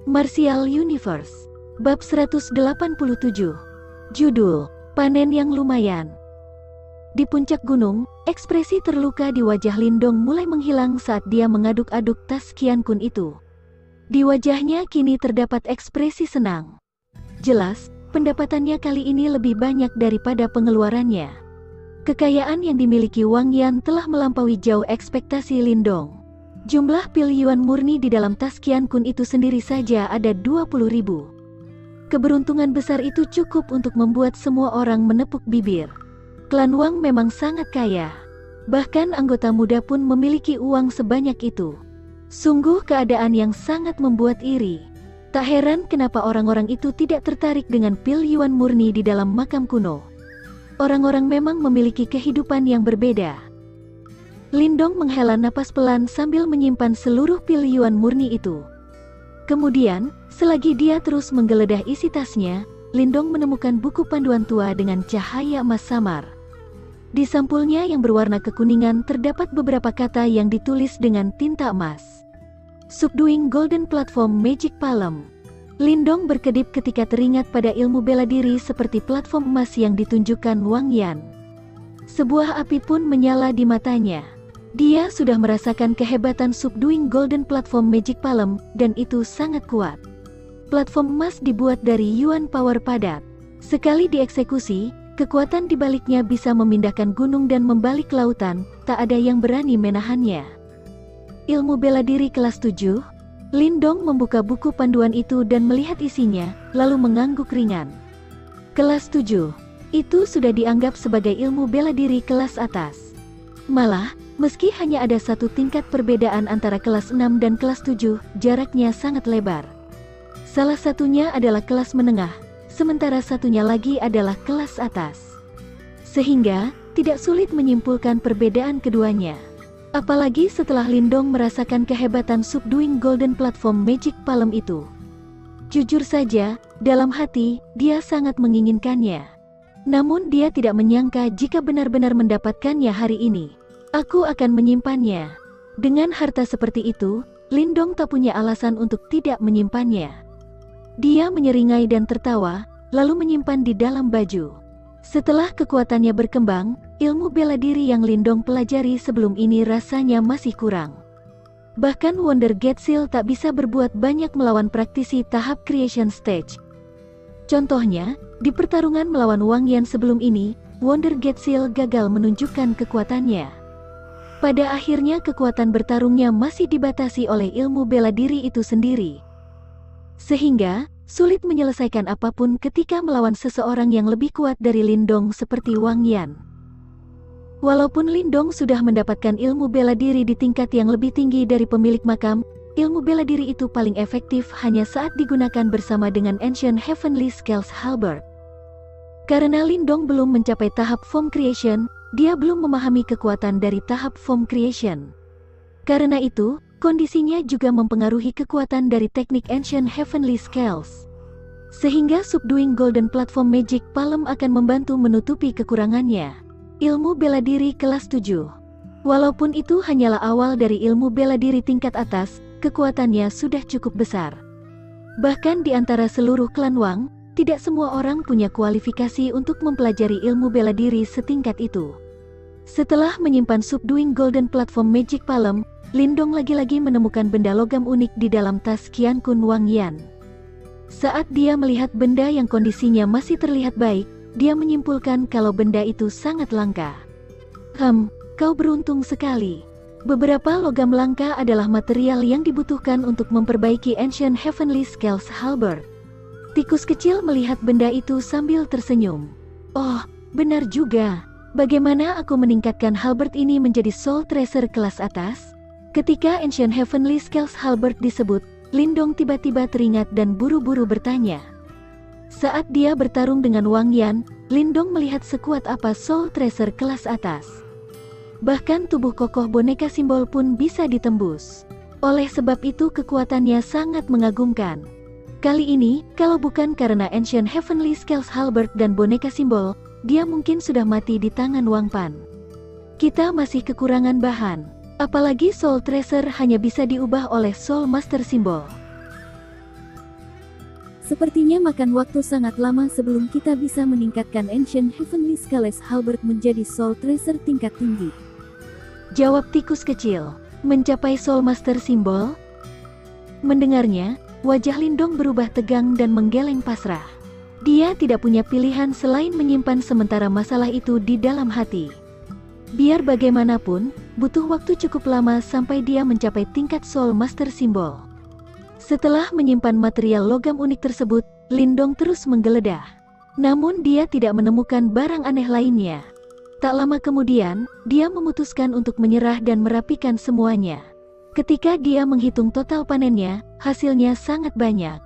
Martial Universe. Bab 187. Judul, Panen yang Lumayan. Di puncak gunung, ekspresi terluka di wajah Lindong mulai menghilang saat dia mengaduk-aduk tas Qian Kun itu. Di wajahnya kini terdapat ekspresi senang. Jelas, pendapatannya kali ini lebih banyak daripada pengeluarannya. Kekayaan yang dimiliki Wang Yan telah melampaui jauh ekspektasi Lindong. Jumlah pil yuan murni di dalam tas Qian Kun itu sendiri saja ada 20.000. Keberuntungan besar itu cukup untuk membuat semua orang menepuk bibir. Klan Wang memang sangat kaya. Bahkan anggota muda pun memiliki uang sebanyak itu. Sungguh keadaan yang sangat membuat iri. Tak heran kenapa orang-orang itu tidak tertarik dengan pil yuan murni di dalam makam kuno. Orang-orang memang memiliki kehidupan yang berbeda. Lindong menghela napas pelan sambil menyimpan seluruh pil yuan murni itu. Kemudian, selagi dia terus menggeledah isi tasnya, Lindong menemukan buku panduan tua dengan cahaya emas samar. Di sampulnya yang berwarna kekuningan terdapat beberapa kata yang ditulis dengan tinta emas. Subduing Golden Platform Magic Palm. Lindong berkedip ketika teringat pada ilmu bela diri seperti platform emas yang ditunjukkan Wang Yan. Sebuah api pun menyala di matanya. Dia sudah merasakan kehebatan Subduing Golden Platform Magic Palm, dan itu sangat kuat. Platform emas dibuat dari yuan power padat. Sekali dieksekusi, kekuatan di baliknya bisa memindahkan gunung dan membalik lautan, tak ada yang berani menahannya. Ilmu bela diri kelas 7. Lindong membuka buku panduan itu dan melihat isinya, lalu mengangguk ringan. Kelas 7. Itu sudah dianggap sebagai ilmu bela diri kelas atas. Malah, meski hanya ada satu tingkat perbedaan antara kelas 6 dan kelas 7, jaraknya sangat lebar. Salah satunya adalah kelas menengah, sementara satunya lagi adalah kelas atas. Sehingga, tidak sulit menyimpulkan perbedaan keduanya. Apalagi setelah Lindong merasakan kehebatan Subduing Golden Platform Magic Palm itu. Jujur saja, dalam hati, dia sangat menginginkannya. Namun dia tidak menyangka jika benar-benar mendapatkannya hari ini. Aku akan menyimpannya. Dengan harta seperti itu, Lindong tak punya alasan untuk tidak menyimpannya. Dia menyeringai dan tertawa, lalu menyimpan di dalam baju. Setelah kekuatannya berkembang, ilmu bela diri yang Lindong pelajari sebelum ini rasanya masih kurang. Bahkan Wonder Gate Seal tak bisa berbuat banyak melawan praktisi tahap Creation Stage. Contohnya, di pertarungan melawan Wang Yan sebelum ini, Wonder Gate Seal gagal menunjukkan kekuatannya. Pada akhirnya kekuatan bertarungnya masih dibatasi oleh ilmu bela diri itu sendiri. Sehingga, sulit menyelesaikan apapun ketika melawan seseorang yang lebih kuat dari Lindong seperti Wang Yan. Walaupun Lindong sudah mendapatkan ilmu bela diri di tingkat yang lebih tinggi dari pemilik makam, ilmu bela diri itu paling efektif hanya saat digunakan bersama dengan Ancient Heavenly Scales Halberd. Karena Lindong belum mencapai tahap Form Creation, dia belum memahami kekuatan dari tahap Form Creation. Karena itu, kondisinya juga mempengaruhi kekuatan dari teknik Ancient Heavenly Scales. Sehingga Subduing Golden Platform Magic Palm akan membantu menutupi kekurangannya. Ilmu bela diri kelas 7. Walaupun itu hanyalah awal dari ilmu bela diri tingkat atas, kekuatannya sudah cukup besar. Bahkan di antara seluruh klan Wang, tidak semua orang punya kualifikasi untuk mempelajari ilmu bela diri setingkat itu. Setelah menyimpan Subduing Golden Platform Magic Palm, Lindong lagi-lagi menemukan benda logam unik di dalam tas Qian Kun Wang Yan. Saat dia melihat benda yang kondisinya masih terlihat baik, dia menyimpulkan kalau benda itu sangat langka. Kau beruntung sekali. Beberapa logam langka adalah material yang dibutuhkan untuk memperbaiki Ancient Heavenly Scales Halberd. Tikus kecil melihat benda itu sambil tersenyum. Oh, benar juga. Bagaimana aku meningkatkan halberd ini menjadi Soul Tracer kelas atas? Ketika Ancient Heavenly Scales Halberd disebut, Lindong tiba-tiba teringat dan buru-buru bertanya. Saat dia bertarung dengan Wang Yan, Lindong melihat sekuat apa Soul Tracer kelas atas. Bahkan tubuh kokoh boneka simbol pun bisa ditembus. Oleh sebab itu kekuatannya sangat mengagumkan. Kali ini, kalau bukan karena Ancient Heavenly Scales Halberd dan boneka simbol, dia mungkin sudah mati di tangan Wang Pan. Kita masih kekurangan bahan. Apalagi Soul Tracer hanya bisa diubah oleh Soul Master Symbol. Sepertinya makan waktu sangat lama sebelum kita bisa meningkatkan Ancient Heavenly Scales Halberd menjadi Soul Tracer tingkat tinggi. Jawab tikus kecil. Mencapai Soul Master Symbol? Mendengarnya, wajah Lindong berubah tegang dan menggeleng pasrah. Dia tidak punya pilihan selain menyimpan sementara masalah itu di dalam hati. Biar bagaimanapun, butuh waktu cukup lama sampai dia mencapai tingkat Soul Master Symbol. Setelah menyimpan material logam unik tersebut, Lindong terus menggeledah. Namun dia tidak menemukan barang aneh lainnya. Tak lama kemudian, dia memutuskan untuk menyerah dan merapikan semuanya. Ketika dia menghitung total panennya, hasilnya sangat banyak.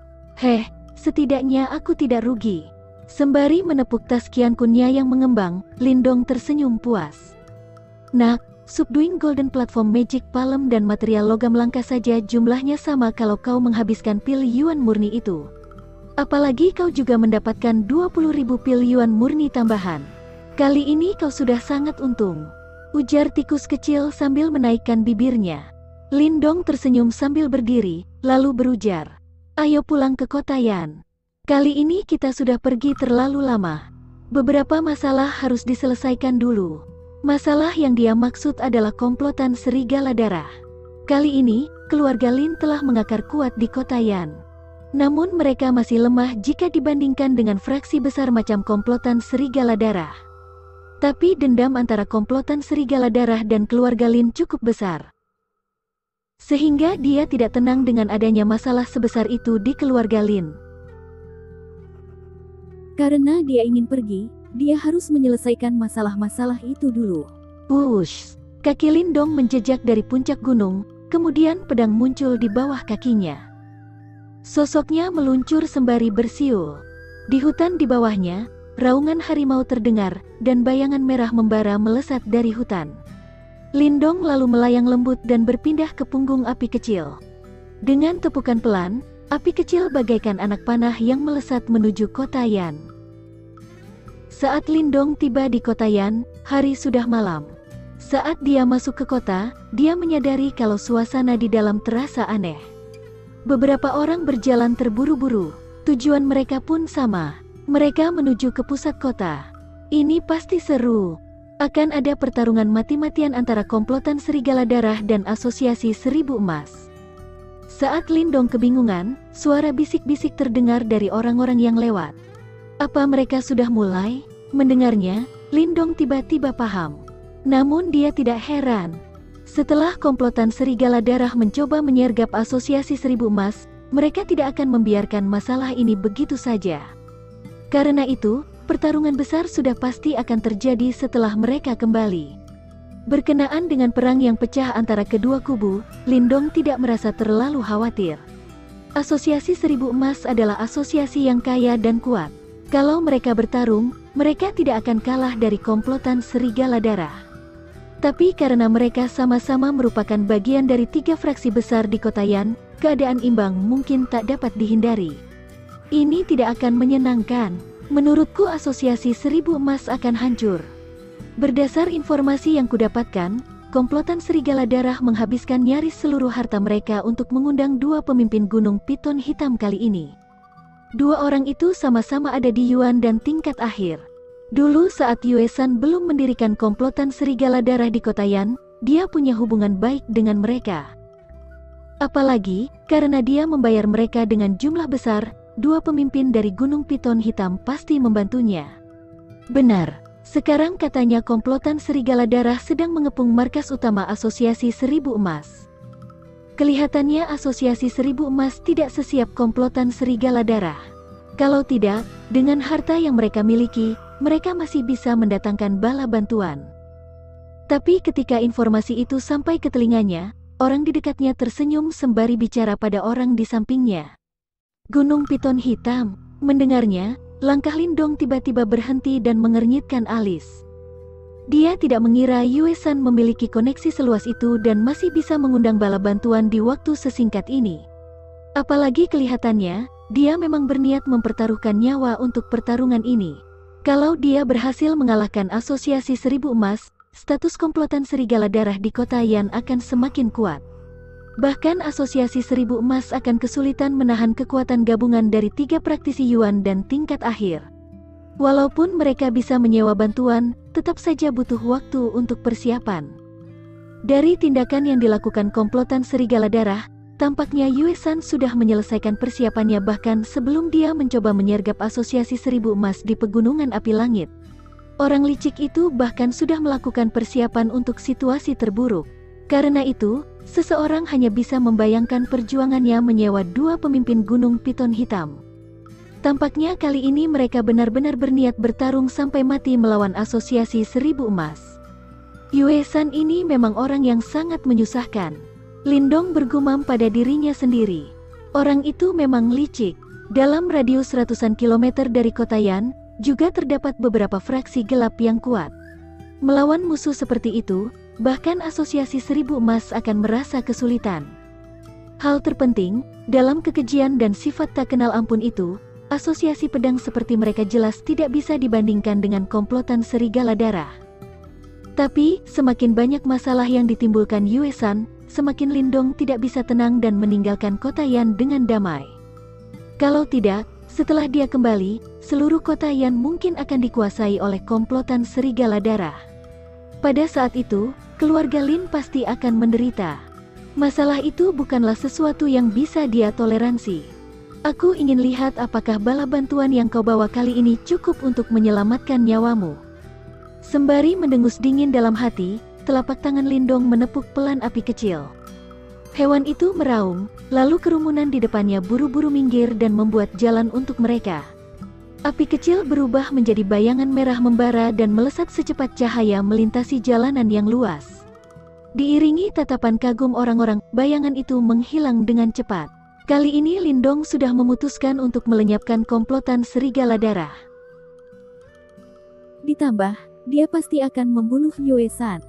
Setidaknya aku tidak rugi. Sembari menepuk tas Qiankunnya yang mengembang, Lindong tersenyum puas. Nak, Subduing Golden Platform Magic Palm dan material logam langka saja jumlahnya sama kalau kau menghabiskan pil yuan murni itu. Apalagi kau juga mendapatkan 20.000 pil yuan murni tambahan. Kali ini kau sudah sangat untung, ujar tikus kecil sambil menaikkan bibirnya. Lindong tersenyum sambil berdiri, lalu berujar, "Ayo pulang ke kota Yan. Kali ini kita sudah pergi terlalu lama. Beberapa masalah harus diselesaikan dulu." Masalah yang dia maksud adalah komplotan serigala darah. Kali ini, keluarga Lin telah mengakar kuat di kota Yan. Namun mereka masih lemah jika dibandingkan dengan fraksi besar macam komplotan serigala darah. Tapi dendam antara komplotan serigala darah dan keluarga Lin cukup besar. Sehingga dia tidak tenang dengan adanya masalah sebesar itu di keluarga Lin. Karena dia ingin pergi, dia harus menyelesaikan masalah-masalah itu dulu. Wush! Kaki Lindong menjejak dari puncak gunung, kemudian pedang muncul di bawah kakinya. Sosoknya meluncur sembari bersiul. Di hutan di bawahnya, raungan harimau terdengar, dan bayangan merah membara melesat dari hutan. Lindong lalu melayang lembut dan berpindah ke punggung api kecil. Dengan tepukan pelan, api kecil bagaikan anak panah yang melesat menuju kota Yan. Saat Lindong tiba di kota Yan, hari sudah malam. Saat dia masuk ke kota, dia menyadari kalau suasana di dalam terasa aneh. Beberapa orang berjalan terburu-buru, tujuan mereka pun sama. Mereka menuju ke pusat kota. Ini pasti seru. Akan ada pertarungan mati-matian antara komplotan serigala darah dan asosiasi 1000 emas. Saat Lindong kebingungan, suara bisik-bisik terdengar dari orang-orang yang lewat. Apa mereka sudah mulai? Mendengarnya, Lindong tiba-tiba paham. Namun dia tidak heran. Setelah komplotan serigala darah mencoba menyergap asosiasi 1000 emas, mereka tidak akan membiarkan masalah ini begitu saja. Karena itu, pertarungan besar sudah pasti akan terjadi setelah mereka kembali. Berkenaan dengan perang yang pecah antara kedua kubu, Lindong tidak merasa terlalu khawatir. Asosiasi 1000 emas adalah asosiasi yang kaya dan kuat. Kalau mereka bertarung, mereka tidak akan kalah dari komplotan serigala darah. Tapi karena mereka sama-sama merupakan bagian dari 3 fraksi besar di kota Yan, keadaan imbang mungkin tak dapat dihindari. Ini tidak akan menyenangkan. Menurutku asosiasi 1000 emas akan hancur. Berdasar informasi yang kudapatkan, komplotan serigala darah menghabiskan nyaris seluruh harta mereka untuk mengundang 2 pemimpin Gunung Piton Hitam kali ini. 2 orang itu sama-sama ada di Yuan dan tingkat akhir. Dulu saat Yue San belum mendirikan komplotan serigala darah di kota Yan, dia punya hubungan baik dengan mereka. Apalagi, karena dia membayar mereka dengan jumlah besar, 2 pemimpin dari Gunung Piton Hitam pasti membantunya. Benar, sekarang katanya komplotan serigala darah sedang mengepung markas utama asosiasi 1000 emas. Kelihatannya asosiasi 1000 emas tidak sesiap komplotan serigala darah. Kalau tidak, dengan harta yang mereka miliki, mereka masih bisa mendatangkan bala bantuan. Tapi ketika informasi itu sampai ke telinganya, orang di dekatnya tersenyum sembari bicara pada orang di sampingnya. Gunung Piton Hitam. Mendengarnya, langkah Lindong tiba-tiba berhenti dan mengernyitkan alis. Dia tidak mengira Yue San memiliki koneksi seluas itu dan masih bisa mengundang bala bantuan di waktu sesingkat ini. Apalagi kelihatannya, dia memang berniat mempertaruhkan nyawa untuk pertarungan ini. Kalau dia berhasil mengalahkan asosiasi 1000 emas, status komplotan serigala darah di kota Yan akan semakin kuat. Bahkan Asosiasi Seribu Emas akan kesulitan menahan kekuatan gabungan dari 3 praktisi Yuan dan tingkat akhir. Walaupun mereka bisa menyewa bantuan, tetap saja butuh waktu untuk persiapan. Dari tindakan yang dilakukan komplotan Serigala Darah, tampaknya Yue San sudah menyelesaikan persiapannya bahkan sebelum dia mencoba menyergap Asosiasi Seribu Emas di Pegunungan Api Langit. Orang licik itu bahkan sudah melakukan persiapan untuk situasi terburuk. Karena itu, seseorang hanya bisa membayangkan perjuangannya menyewa 2 pemimpin Gunung Piton Hitam. Tampaknya kali ini mereka benar-benar berniat bertarung sampai mati melawan Asosiasi Seribu Emas. Yue San ini memang orang yang sangat menyusahkan. Lindong bergumam pada dirinya sendiri. Orang itu memang licik. Dalam radius ratusan kilometer dari kota Yan, juga terdapat beberapa fraksi gelap yang kuat. Melawan musuh seperti itu, bahkan Asosiasi Seribu Emas akan merasa kesulitan. Hal terpenting, dalam kekejian dan sifat tak kenal ampun itu, Asosiasi Pedang seperti mereka jelas tidak bisa dibandingkan dengan komplotan Serigala Darah. Tapi, semakin banyak masalah yang ditimbulkan Yue San, semakin Lindong tidak bisa tenang dan meninggalkan kota Yan dengan damai. Kalau tidak, setelah dia kembali, seluruh kota Yan mungkin akan dikuasai oleh komplotan Serigala Darah. Pada saat itu, keluarga Lin pasti akan menderita. Masalah itu bukanlah sesuatu yang bisa dia toleransi. Aku ingin lihat apakah bala bantuan yang kau bawa kali ini cukup untuk menyelamatkan nyawamu. Sembari mendengus dingin dalam hati, telapak tangan Lindong menepuk pelan api kecil. Hewan itu meraung, lalu kerumunan di depannya buru-buru minggir dan membuat jalan untuk mereka. Api kecil berubah menjadi bayangan merah membara dan melesat secepat cahaya melintasi jalanan yang luas. Diiringi tatapan kagum orang-orang, bayangan itu menghilang dengan cepat. Kali ini Lindong sudah memutuskan untuk melenyapkan komplotan Serigala Darah. Ditambah, dia pasti akan membunuh Yue San.